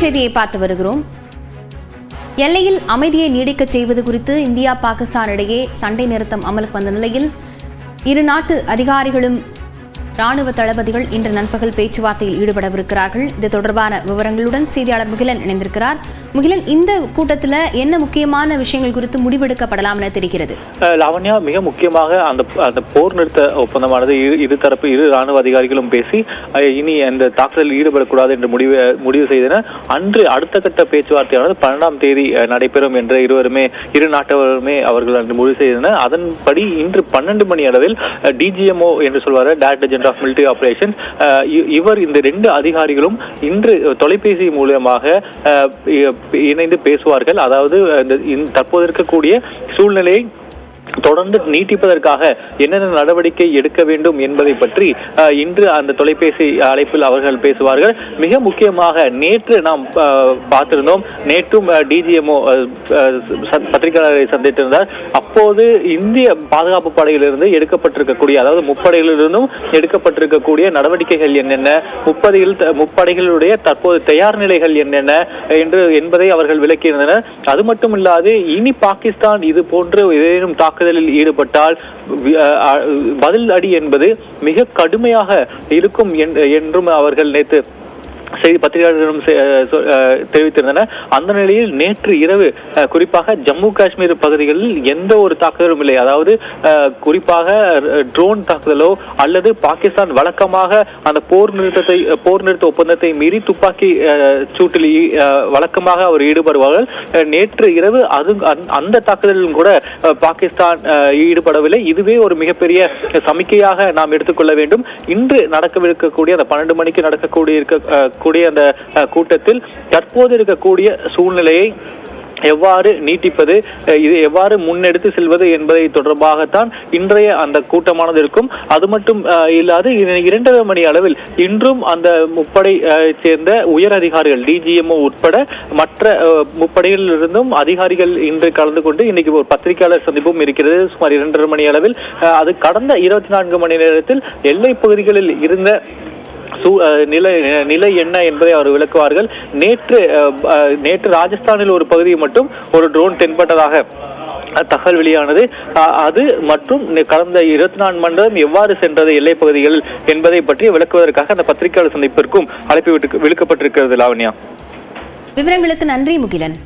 செய்தியை பார்த்து வருகிறோம். எல்லையில் அமைதியை நீடிக்க செய்வது குறித்து இந்தியா பாகிஸ்தான் இடையே சண்டை நிறுத்தம் அமலுக்கு வந்த நிலையில் இரு நாட்டு அதிகாரிகளும் ராணுவ தளபதிகள் இன்று நண்பகல் பேச்சுவார்த்தையில் ஈடுபடவிருக்கிறார்கள். இது தொடர்பான விவரங்களுடன் செய்தியாளர் முகிலன் இணைந்திருக்கிறார். முகிலன், இந்த கூட்டத்தில் என்ன முக்கியமான விஷயங்கள் குறித்து முடிவெடுக்கப்படலாம் என தெரிகிறது? லாவண்யா, மிக முக்கியமாக அந்த போர் நிறுத்த ஒப்பந்தமானது இருதரப்பு இரு ராணுவ அதிகாரிகளும் பேசி இனி அந்த தாக்குதலில் ஈடுபடக்கூடாது என்று முடிவு செய்தனர். அன்று அடுத்த கட்ட பேச்சுவார்த்தையானது 12ஆம் தேதி நடைபெறும் என்று இரு நாட்டவருமே அவர்கள் அன்று முடிவு செய்தனர். அதன்படி இன்று 12 மணி அளவில் டிஜிஎம்ஓ என்று சொல்வார், டைரக்டர் ஆஃப் மிலிட்டரி ஆபரேஷன்ஸ், இவர் இந்த 2 அதிகாரிகளும் இன்று தொலைபேசி மூலமாக இணைந்து பேசுவார்கள். அதாவது தற்போது இருக்கக்கூடிய சூழ்நிலையை தொடர்ந்து நீட்டிப்பதற்காக என்னென்ன நடவடிக்கை எடுக்க வேண்டும் என்பதை பற்றி இன்று அந்த தொலைபேசி அழைப்பில் அவர்கள் பேசுவார்கள். மிக முக்கியமாக நேற்று நாம் பார்த்திருந்தோம், நேற்றும் டிஜிஎம்ஓ பத்திரிகையாளரை சந்தித்திருந்தார். அப்போது இந்திய பாதுகாப்பு படையிலிருந்து எடுக்கப்பட்டிருக்கக்கூடிய, அதாவது முப்படைகளிலிருந்தும் எடுக்கப்பட்டிருக்கக்கூடிய நடவடிக்கைகள் என்னென்ன, முப்படைகளுடைய தற்போது தயார் நிலைகள் என்னென்ன என்பதை அவர்கள் விளக்கியிருந்தனர். அது மட்டுமில்லாது இனி பாகிஸ்தான் இது போன்று ஏதேனும் தாக்குதலில் ஈடுபட்டால் பதில் அடி என்பது மிக கடுமையாக இருக்கும் என்றும் அவர்கள் நேற்று பத்திரிகையாளர்களிடம் தெரிவித்திருந்தனர். அந்த நிலையில் நேற்று இரவு குறிப்பாக ஜம்மு காஷ்மீர் பகுதிகளில் எந்த ஒரு தாக்குதலும் இல்லை. அதாவது குறிப்பாக ட்ரோன் தாக்குதலோ அல்லது பாகிஸ்தான் வழக்கமாக அந்த போர் நிறுத்த ஒப்பந்தத்தை மீறி துப்பாக்கி சூட்டில் வழக்கமாக அவர் ஈடுபடுவார்கள். நேற்று இரவு அந்த தாக்குதலிலும் கூட பாகிஸ்தான் ஈடுபடவில்லை. இதுவே ஒரு மிகப்பெரிய சமிக்கையாக நாம் எடுத்துக்கொள்ள வேண்டும். இன்று நடக்கவிருக்கக்கூடிய அந்த 12 மணிக்கு நடக்கக்கூடிய அந்த கூட்டத்தில் தற்போது இருக்கக்கூடிய சூழ்நிலையை எவ்வாறு நீட்டிப்பது, இது எவ்வாறு முன்னெடுத்து செல்வது என்பதை தொடர்பாகத்தான் இன்றைய அந்த கூட்டமானது இருக்கும். அது மட்டும் இல்லாது 2:30 மணி அளவில் இன்றும் அந்த முப்படை சேர்ந்த உயர் அதிகாரிகள் டிஜிஎம்ஓ உட்பட மற்ற முப்படைகளிலிருந்தும் அதிகாரிகள் இன்று கலந்து கொண்டு இன்னைக்கு ஒரு பத்திரிகையாளர் சந்திப்பும் இருக்கிறது. சுமார் 2:30 மணி அளவில் அது கடந்த 24 மணி நேரத்தில் எல்லை பகுதிகளில் இருந்த நிலை என்ன என்பதை அவர் விளக்குவார்கள். நேற்று ராஜஸ்தானில் ஒரு பகுதியை மட்டும் ஒரு ட்ரோன் தென்பட்டதாக தகவல் வெளியானது. அது மற்றும் கடந்த 24 மணி நேரம் எவ்வாறு சென்றது எல்லை பகுதிகளில் என்பதை பற்றி விளக்குவதற்காக அந்த பத்திரிகையாளர் சந்திப்பிற்கும் அழைப்பு விடுக்கப்பட்டிருக்கிறது. லாவண்யா, விவரங்களுக்கு நன்றி முகிலன்.